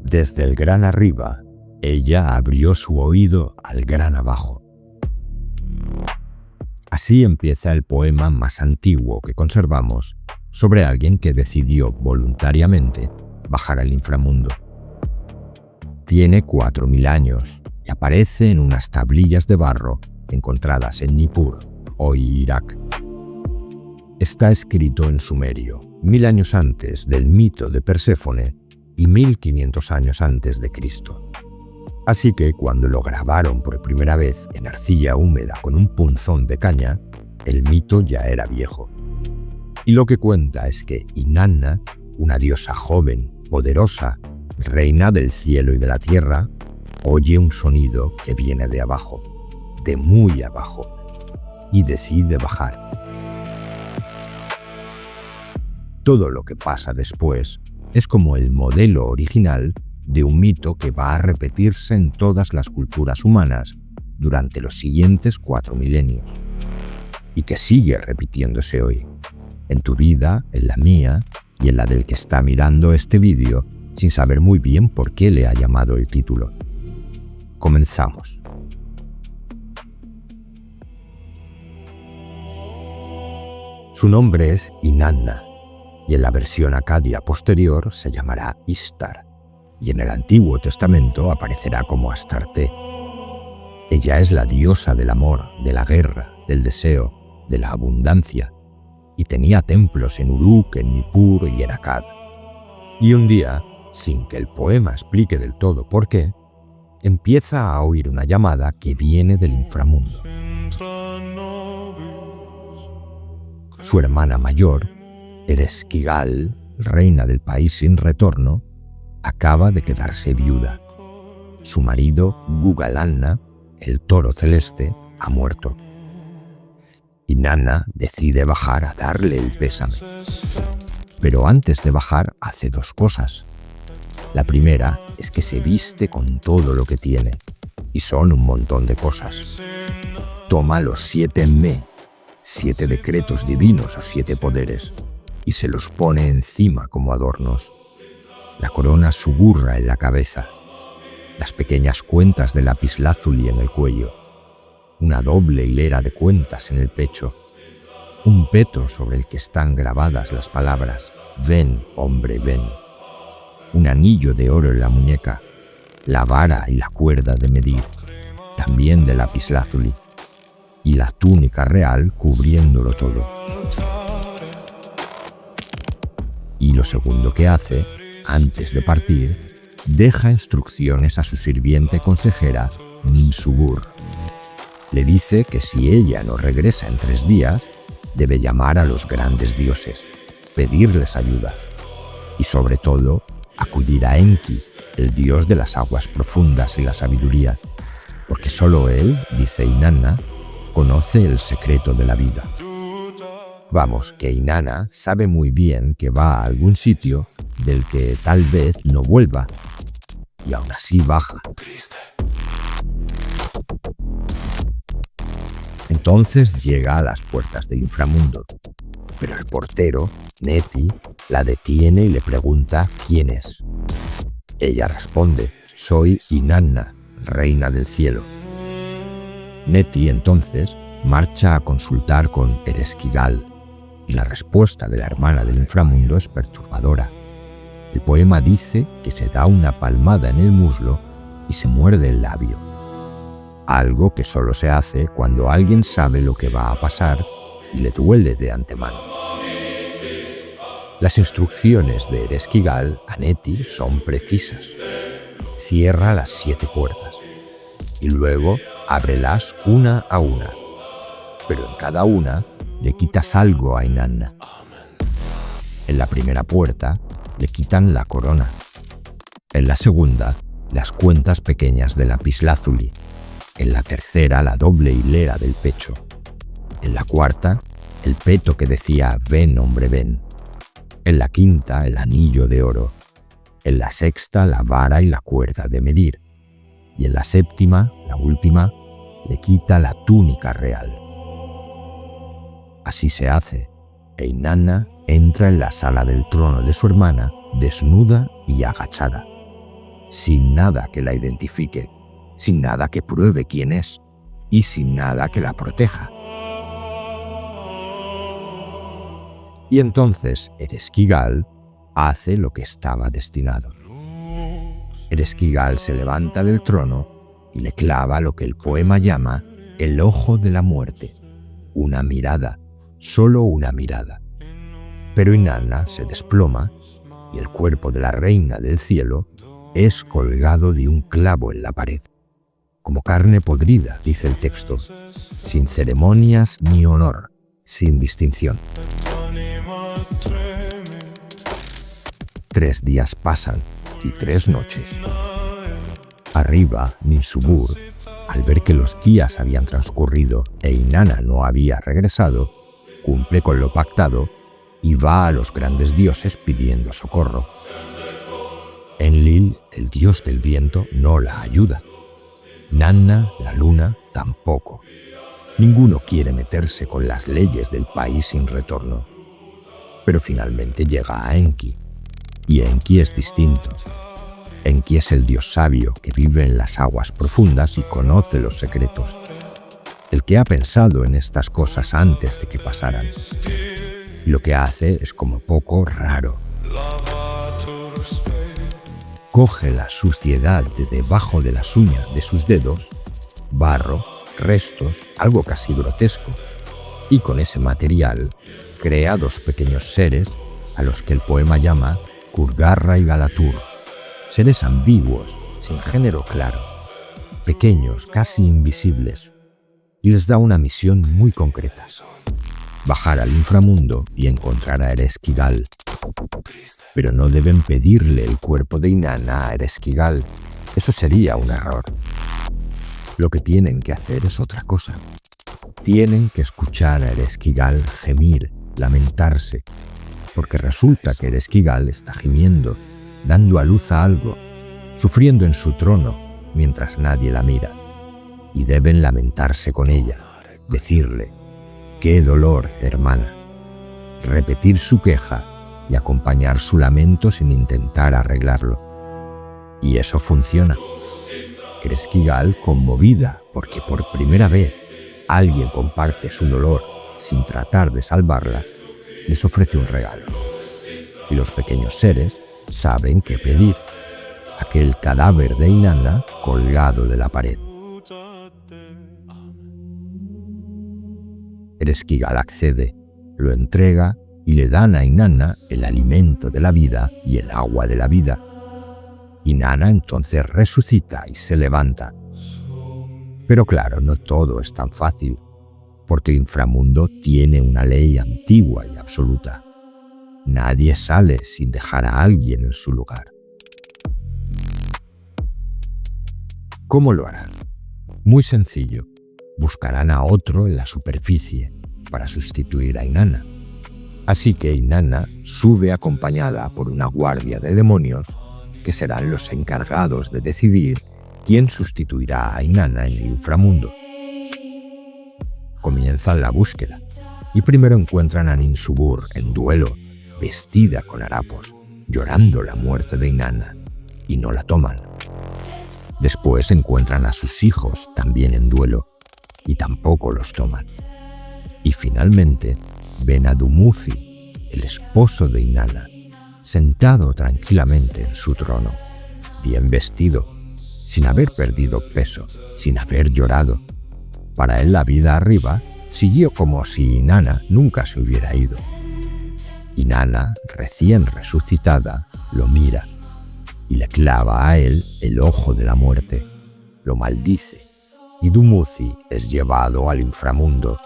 Desde el gran arriba, ella abrió su oído al gran abajo. Así empieza el poema más antiguo que conservamos sobre alguien que decidió voluntariamente bajar al inframundo. Tiene 4000 años y aparece en unas tablillas de barro encontradas en Nippur, hoy Irak. Está escrito en sumerio, 1000 años antes del mito de Perséfone y 1500 años antes de Cristo. Así que cuando lo grabaron por primera vez en arcilla húmeda con un punzón de caña, el mito ya era viejo. Y lo que cuenta es que Inanna, una diosa joven, poderosa, reina del cielo y de la tierra, oye un sonido que viene de abajo, de muy abajo, y decide bajar. Todo lo que pasa después es como el modelo original de un mito que va a repetirse en todas las culturas humanas durante los siguientes 4 milenios. Y que sigue repitiéndose hoy, en tu vida, en la mía y en la del que está mirando este vídeo sin saber muy bien por qué le ha llamado el título. Comenzamos. Su nombre es Inanna, y en la versión acadia posterior se llamará Ishtar, y en el Antiguo Testamento aparecerá como Astarte. Ella es la diosa del amor, de la guerra, del deseo, de la abundancia, y tenía templos en Uruk, en Nippur y en Akkad. Y un día, sin que el poema explique del todo por qué, empieza a oír una llamada que viene del inframundo. Su hermana mayor, Ereshkigal, reina del país sin retorno, acaba de quedarse viuda. Su marido, Gugalanna, el toro celeste, ha muerto. Inanna decide bajar a darle el pésame. Pero antes de bajar hace 2 cosas. La primera es que se viste con todo lo que tiene, y son un montón de cosas. Toma los 7 me, 7 decretos divinos o 7 poderes, y se los pone encima como adornos. La corona suburra en la cabeza, las pequeñas cuentas de lapislázuli en el cuello, una doble hilera de cuentas en el pecho, un peto sobre el que están grabadas las palabras «Ven, hombre, ven», un anillo de oro en la muñeca, la vara y la cuerda de medir, también de lapislázuli, y la túnica real cubriéndolo todo. Y lo segundo que hace, antes de partir, deja instrucciones a su sirviente consejera, Ninsubur. Le dice que si ella no regresa en 3 días, debe llamar a los grandes dioses, pedirles ayuda y sobre todo acudir a Enki, el dios de las aguas profundas y la sabiduría, porque solo él, dice Inanna, conoce el secreto de la vida. Vamos, que Inanna sabe muy bien que va a algún sitio del que tal vez no vuelva, y aún así baja. Entonces llega a las puertas del inframundo, pero el portero, Neti, la detiene y le pregunta quién es. Ella responde: soy Inanna, reina del cielo. Neti entonces marcha a consultar con Ereshkigal, y la respuesta de la hermana del inframundo es perturbadora. El poema dice que se da una palmada en el muslo y se muerde el labio. Algo que solo se hace cuando alguien sabe lo que va a pasar y le duele de antemano. Las instrucciones de Ereshkigal a Neti son precisas. Cierra las 7 puertas y luego ábrelas una a una, pero en cada una le quitas algo a Inanna. En la primera puerta le quitan la corona, en la segunda las cuentas pequeñas de lapislázuli, en la tercera la doble hilera del pecho, en la cuarta el peto que decía «Ven, hombre, ven», en la quinta el anillo de oro, en la sexta la vara y la cuerda de medir, y en la séptima, la última, le quita la túnica real. Así se hace, e Inanna entra en la sala del trono de su hermana, desnuda y agachada. sin nada que la identifique, sin nada que pruebe quién es y sin nada que la proteja. Y entonces Ereshkigal hace lo que estaba destinado. Ereshkigal se levanta del trono y le clava lo que el poema llama el ojo de la muerte, una mirada, solo una mirada. Pero Inanna se desploma y el cuerpo de la reina del cielo es colgado de un clavo en la pared, como carne podrida, dice el texto, sin ceremonias ni honor, sin distinción. 3 días pasan y 3 noches. Arriba, Ninsubur, al ver que los días habían transcurrido e Inanna no había regresado, cumple con lo pactado y va a los grandes dioses pidiendo socorro. Enlil, el dios del viento, no la ayuda. Nanna, la luna, tampoco. Ninguno quiere meterse con las leyes del país sin retorno. Pero finalmente llega a Enki. Y Enki es distinto. Enki es el dios sabio que vive en las aguas profundas y conoce los secretos. El que ha pensado en estas cosas antes de que pasaran. Y lo que hace es como poco raro. Coge la suciedad de debajo de las uñas de sus dedos, barro, restos, algo casi grotesco, y con ese material crea 2 pequeños seres a los que el poema llama Kurgarra y Galatur, seres ambiguos, sin género claro, pequeños, casi invisibles, y les da una misión muy concreta: bajar al inframundo y encontrar a Ereshkigal. Pero no deben pedirle el cuerpo de Inanna a Ereshkigal, eso sería un error. Lo que tienen que hacer es otra cosa. Tienen que escuchar a Ereshkigal gemir, lamentarse, porque resulta que Ereshkigal está gimiendo, dando a luz a algo, sufriendo en su trono mientras nadie la mira. Y deben lamentarse con ella, decirle: «¡Qué dolor, hermana!», repetir su queja y acompañar su lamento sin intentar arreglarlo. Y eso funciona. Ereshkigal, conmovida porque por primera vez alguien comparte su dolor sin tratar de salvarla, les ofrece un regalo. Y los pequeños seres saben qué pedir: aquel cadáver de Inanna colgado de la pared. Ereshkigal accede, lo entrega y le dan a Inanna el alimento de la vida y el agua de la vida. Inanna entonces resucita y se levanta. Pero claro, no todo es tan fácil, porque el inframundo tiene una ley antigua y absoluta. Nadie sale sin dejar a alguien en su lugar. ¿Cómo lo harán? Muy sencillo. Buscarán a otro en la superficie para sustituir a Inanna. Así que Inanna sube acompañada por una guardia de demonios que serán los encargados de decidir quién sustituirá a Inanna en el inframundo. Comienzan la búsqueda y primero encuentran a Ninsubur en duelo, vestida con harapos, llorando la muerte de Inanna, y no la toman. Después encuentran a sus hijos también en duelo y tampoco los toman. Y finalmente ven a Dumuzi, el esposo de Inanna, sentado tranquilamente en su trono, bien vestido, sin haber perdido peso, sin haber llorado. Para él la vida arriba siguió como si Inanna nunca se hubiera ido. Inanna, recién resucitada, lo mira y le clava a él el ojo de la muerte, lo maldice, y Dumuzi es llevado al inframundo.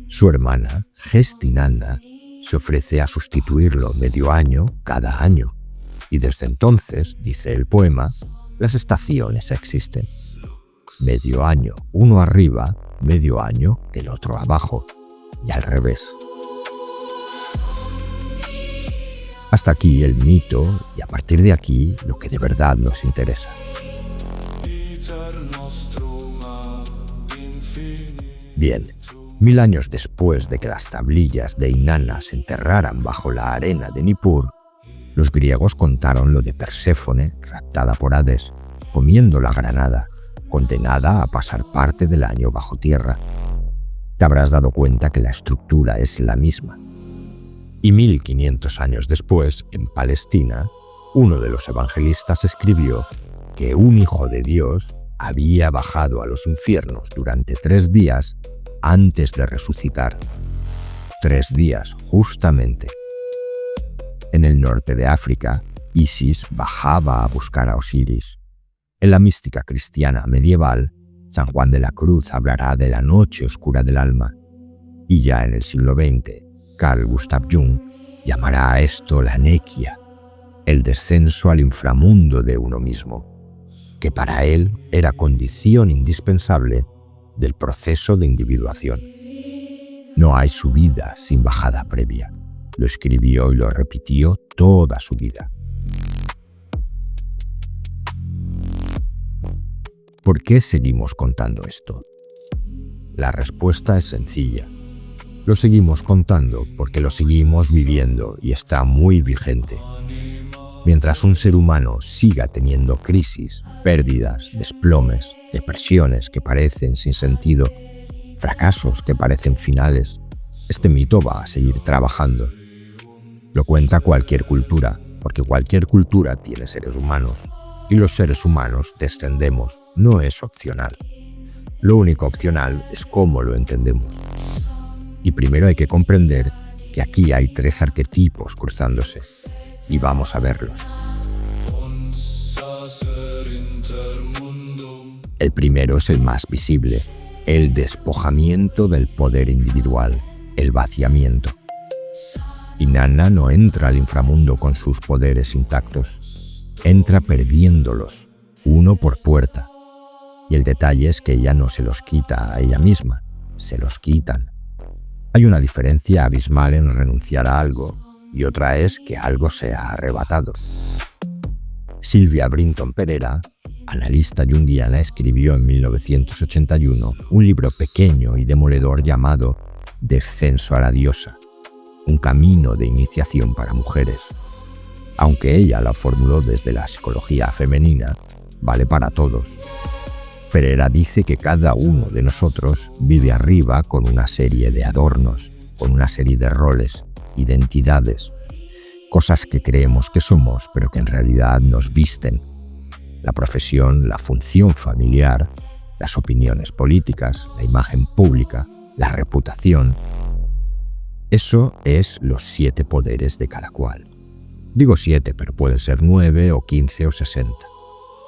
Su hermana, Gestinanna, se ofrece a sustituirlo medio año cada año, y desde entonces, dice el poema, las estaciones existen. Medio año uno arriba, medio año el otro abajo, y al revés. Hasta aquí el mito, y a partir de aquí lo que de verdad nos interesa. Bien, 1000 años después de que las tablillas de Inanna se enterraran bajo la arena de Nippur, Los griegos contaron lo de Perséfone, raptada por Hades, comiendo la granada, condenada a pasar parte del año bajo tierra. Te habrás dado cuenta que la estructura es la misma. Y 1500 años después, en Palestina, uno de los evangelistas escribió que un hijo de Dios había bajado a los infiernos durante 3 días antes de resucitar. 3 días, justamente. En el norte de África, Isis bajaba a buscar a Osiris. En la mística cristiana medieval, San Juan de la Cruz hablará de la noche oscura del alma. Y ya en el siglo XX, Carl Gustav Jung llamará a esto la nequia, el descenso al inframundo de uno mismo, que para él era condición indispensable del proceso de individuación. No hay subida sin bajada previa. Lo escribió y lo repitió toda su vida. ¿Por qué seguimos contando esto? La respuesta es sencilla. Lo seguimos contando porque lo seguimos viviendo y está muy vigente. Mientras un ser humano siga teniendo crisis, pérdidas, desplomes, depresiones que parecen sin sentido, fracasos que parecen finales, este mito va a seguir trabajando. Lo cuenta cualquier cultura, porque cualquier cultura tiene seres humanos, y los seres humanos descendemos, no es opcional. Lo único opcional es cómo lo entendemos. Y primero hay que comprender que aquí hay 3 arquetipos cruzándose, y vamos a verlos. El primero es el más visible, el despojamiento del poder individual, el vaciamiento. Inanna no entra al inframundo con sus poderes intactos, entra perdiéndolos, uno por puerta. Y el detalle es que ella no se los quita a ella misma, se los quitan. Hay una diferencia abismal en renunciar a algo, y otra es que algo sea arrebatado. Silvia Brinton Perera, analista junguiana, escribió en 1981 un libro pequeño y demoledor llamado Descenso a la diosa, un camino de iniciación para mujeres. Aunque ella la formuló desde la psicología femenina, vale para todos. Perera dice que cada uno de nosotros vive arriba con una serie de adornos, con una serie de roles, identidades, cosas que creemos que somos, pero que en realidad nos visten. La profesión, la función familiar, las opiniones políticas, la imagen pública, la reputación. Eso es los 7 poderes de cada cual. Digo 7, pero pueden ser 9 o 15 o 60.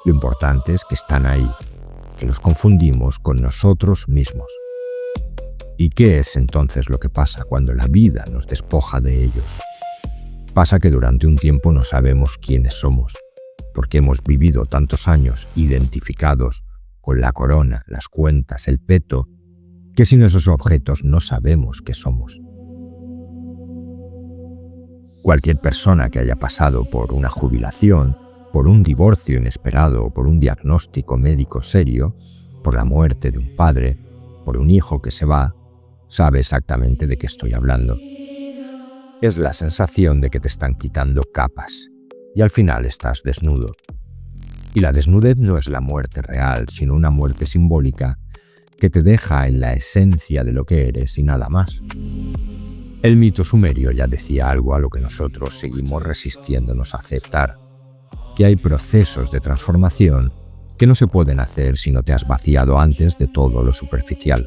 Lo importante es que están ahí, que los confundimos con nosotros mismos. ¿Y qué es entonces lo que pasa cuando la vida nos despoja de ellos? Pasa que durante un tiempo no sabemos quiénes somos, porque hemos vivido tantos años identificados con la corona, las cuentas, el peto, que sin esos objetos no sabemos qué somos. Cualquier persona que haya pasado por una jubilación, por un divorcio inesperado o por un diagnóstico médico serio, por la muerte de un padre, por un hijo que se va, sabe exactamente de qué estoy hablando. Es la sensación de que te están quitando capas y al final estás desnudo. Y la desnudez no es la muerte real, sino una muerte simbólica que te deja en la esencia de lo que eres y nada más. El mito sumerio ya decía algo a lo que nosotros seguimos resistiéndonos a aceptar, que hay procesos de transformación que no se pueden hacer si no te has vaciado antes de todo lo superficial.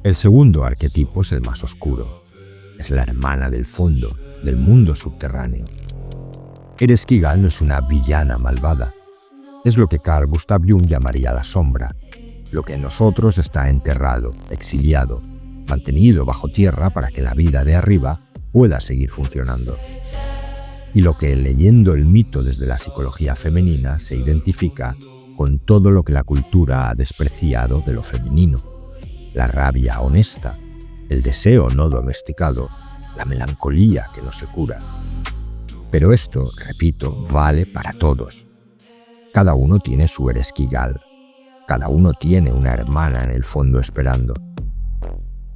El segundo arquetipo es el más oscuro. Es la hermana del fondo, del mundo subterráneo. Ereshkigal no es una villana malvada. Es lo que Carl Gustav Jung llamaría la sombra, lo que en nosotros está enterrado, exiliado, mantenido bajo tierra para que la vida de arriba pueda seguir funcionando. Y lo que, leyendo el mito desde la psicología femenina, se identifica con todo lo que la cultura ha despreciado de lo femenino. La rabia honesta, el deseo no domesticado, la melancolía que no se cura. Pero esto, repito, vale para todos. Cada uno tiene su Ereshkigal. Cada uno tiene una hermana en el fondo esperando.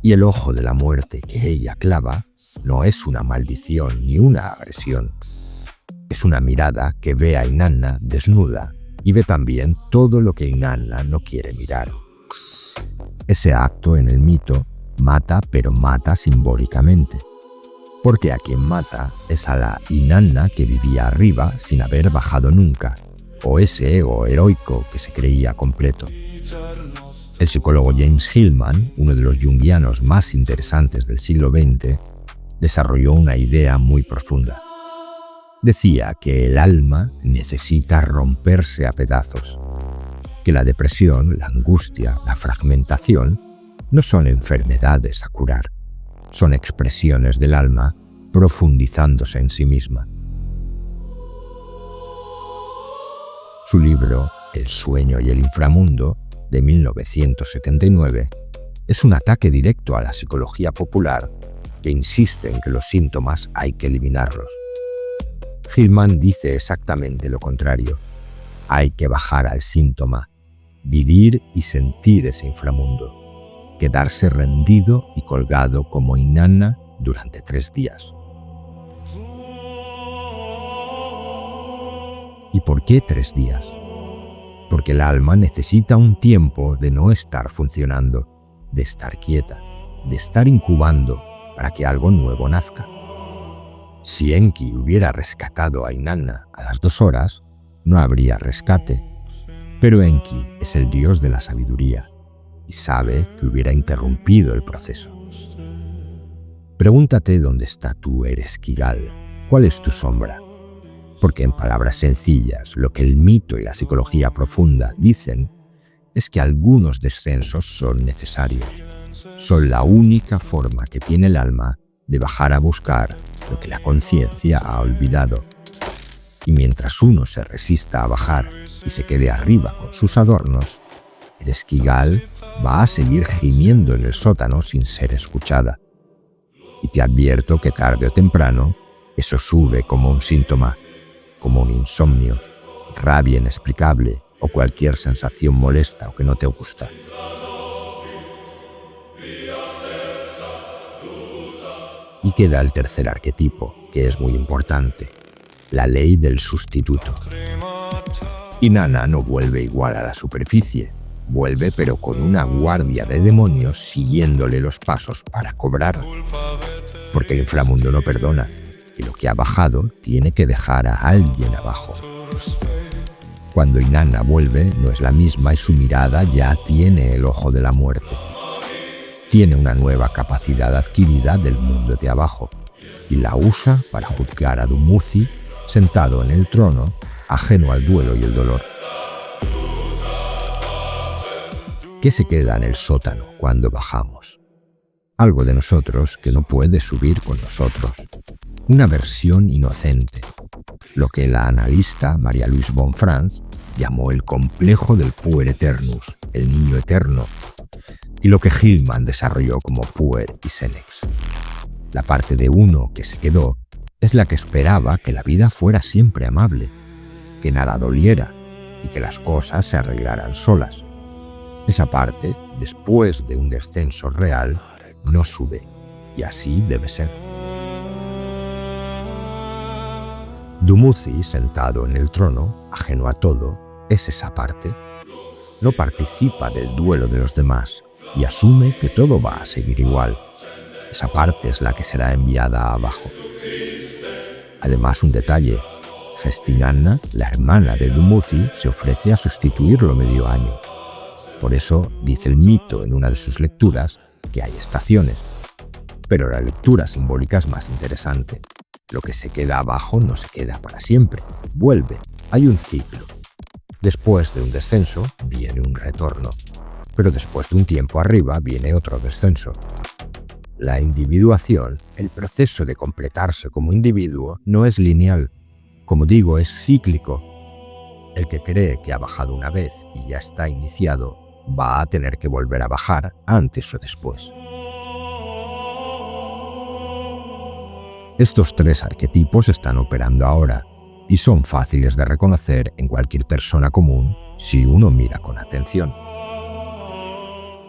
Y el ojo de la muerte que ella clava no es una maldición ni una agresión. Es una mirada que ve a Inanna desnuda y ve también todo lo que Inanna no quiere mirar. Ese acto en el mito mata, pero mata simbólicamente, porque a quien mata es a la Inanna que vivía arriba sin haber bajado nunca, o ese ego heroico que se creía completo. El psicólogo James Hillman, uno de los junguianos más interesantes del siglo XX, desarrolló una idea muy profunda. Decía que el alma necesita romperse a pedazos, que la depresión, la angustia, la fragmentación no son enfermedades a curar, son expresiones del alma profundizándose en sí misma. Su libro El sueño y el inframundo, de 1979, es un ataque directo a la psicología popular que insiste en que los síntomas hay que eliminarlos. Hillman dice exactamente lo contrario. Hay que bajar al síntoma, vivir y sentir ese inframundo, quedarse rendido y colgado como Inanna durante 3 días. ¿Y por qué 3 días? Porque el alma necesita un tiempo de no estar funcionando, de estar quieta, de estar incubando para que algo nuevo nazca. Si Enki hubiera rescatado a Inanna a las 2 horas, no habría rescate. Pero Enki es el dios de la sabiduría y sabe que hubiera interrumpido el proceso. Pregúntate dónde está tu Ereshkigal, cuál es tu sombra. Porque en palabras sencillas, lo que el mito y la psicología profunda dicen es que algunos descensos son necesarios. Son la única forma que tiene el alma de bajar a buscar lo que la conciencia ha olvidado. Y mientras uno se resista a bajar y se quede arriba con sus adornos, Ereshkigal va a seguir gimiendo en el sótano sin ser escuchada. Y te advierto que tarde o temprano eso sube como un síntoma, como un insomnio, rabia inexplicable o cualquier sensación molesta o que no te gusta. Y queda el tercer arquetipo, que es muy importante, la ley del sustituto. Inanna no vuelve igual a la superficie, vuelve pero con una guardia de demonios siguiéndole los pasos para cobrar. Porque el inframundo no perdona, y lo que ha bajado tiene que dejar a alguien abajo. Cuando Inanna vuelve no es la misma y su mirada ya tiene el ojo de la muerte. Tiene una nueva capacidad adquirida del mundo de abajo y la usa para juzgar a Dumuzi sentado en el trono, ajeno al duelo y el dolor. ¿Qué se queda en el sótano cuando bajamos? Algo de nosotros que no puede subir con nosotros. Una versión inocente, lo que la analista María Luise von Franz llamó el complejo del puer eternus, el niño eterno, y lo que Hillman desarrolló como puer y senex. La parte de uno que se quedó es la que esperaba que la vida fuera siempre amable, que nada doliera y que las cosas se arreglaran solas. Esa parte, después de un descenso real, no sube, y así debe ser. Dumuzi, sentado en el trono, ajeno a todo, es esa parte. No participa del duelo de los demás y asume que todo va a seguir igual. Esa parte es la que será enviada abajo. Además, un detalle. Gestinanna, la hermana de Dumuzi, se ofrece a sustituirlo medio año. Por eso dice el mito en una de sus lecturas que hay estaciones. Pero la lectura simbólica es más interesante. Lo que se queda abajo no se queda para siempre. Vuelve. Hay un ciclo. Después de un descenso viene un retorno. Pero después de un tiempo arriba viene otro descenso. La individuación, el proceso de completarse como individuo, no es lineal. Como digo, es cíclico. El que cree que ha bajado una vez y ya está iniciado, va a tener que volver a bajar antes o después. Estos 3 arquetipos están operando ahora y son fáciles de reconocer en cualquier persona común si uno mira con atención.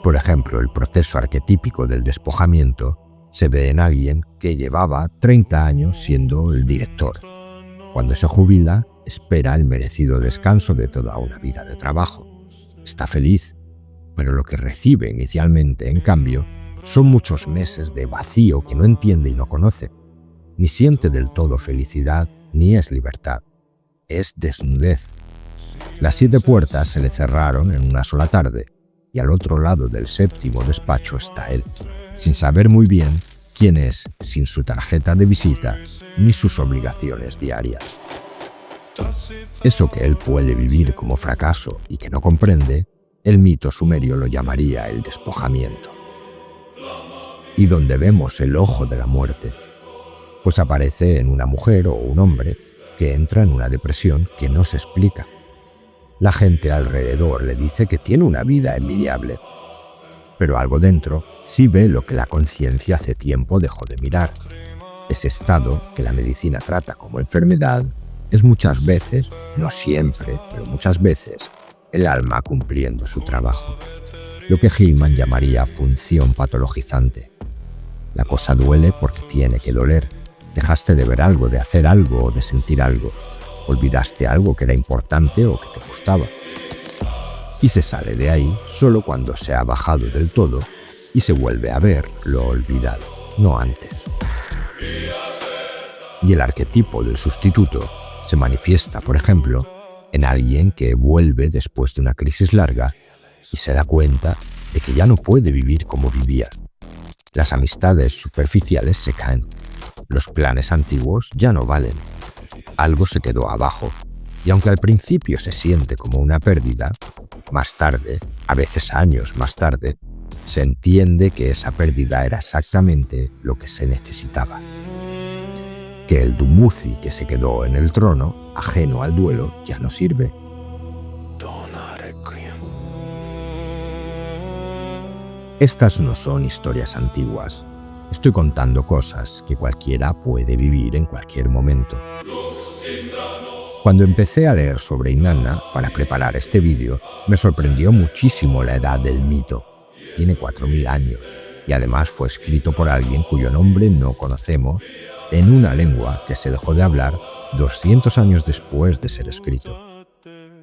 Por ejemplo, el proceso arquetípico del despojamiento se ve en alguien que llevaba 30 años siendo el director. Cuando se jubila, espera el merecido descanso de toda una vida de trabajo. Está feliz, pero lo que recibe inicialmente, en cambio, son muchos meses de vacío que no entiende y no conoce. Ni siente del todo felicidad, ni es libertad. Es desnudez. Las 7 puertas se le cerraron en una sola tarde, y al otro lado del 7º despacho está él, sin saber muy bien quién es sin su tarjeta de visita ni sus obligaciones diarias. Eso que él puede vivir como fracaso y que no comprende, el mito sumerio lo llamaría el despojamiento. ¿Y dónde vemos el ojo de la muerte? Pues aparece en una mujer o un hombre que entra en una depresión que no se explica. La gente alrededor le dice que tiene una vida envidiable, pero algo dentro sí ve lo que la conciencia hace tiempo dejó de mirar. Ese estado que la medicina trata como enfermedad es muchas veces, no siempre, pero muchas veces, el alma cumpliendo su trabajo. Lo que Hillman llamaría función patologizante. La cosa duele porque tiene que doler. Dejaste de ver algo, de hacer algo o de sentir algo. Olvidaste algo que era importante o que te gustaba. Y se sale de ahí solo cuando se ha bajado del todo y se vuelve a ver lo olvidado, no antes. Y el arquetipo del sustituto se manifiesta, por ejemplo, en alguien que vuelve después de una crisis larga y se da cuenta de que ya no puede vivir como vivía. Las amistades superficiales se caen. Los planes antiguos ya no valen. Algo se quedó abajo, y aunque al principio se siente como una pérdida, más tarde, a veces años más tarde, se entiende que esa pérdida era exactamente lo que se necesitaba. Que el Dumuzi que se quedó en el trono, ajeno al duelo, ya no sirve. Estas no son historias antiguas. Estoy contando cosas que cualquiera puede vivir en cualquier momento. Cuando empecé a leer sobre Inanna para preparar este vídeo, me sorprendió muchísimo la edad del mito. Tiene 4000 años y además fue escrito por alguien cuyo nombre no conocemos, en una lengua que se dejó de hablar 200 años después de ser escrito.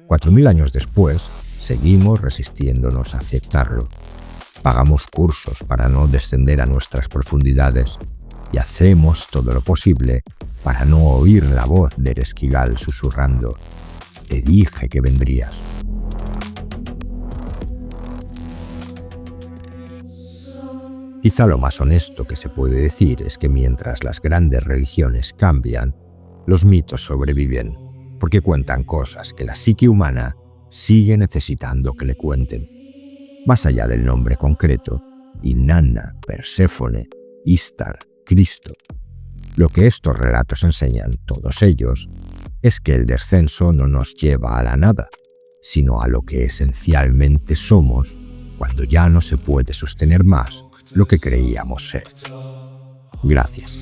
4000 años después, seguimos resistiéndonos a aceptarlo. Pagamos cursos para no descender a nuestras profundidades y hacemos todo lo posible para no oír la voz de Ereshkigal susurrando: «Te dije que vendrías». Quizá lo más honesto que se puede decir es que mientras las grandes religiones cambian, los mitos sobreviven, porque cuentan cosas que la psique humana sigue necesitando que le cuenten. Más allá del nombre concreto, Inanna, Perséfone, Istar, Cristo. Lo que estos relatos enseñan, todos ellos, es que el descenso no nos lleva a la nada, sino a lo que esencialmente somos cuando ya no se puede sostener más lo que creíamos ser. Gracias.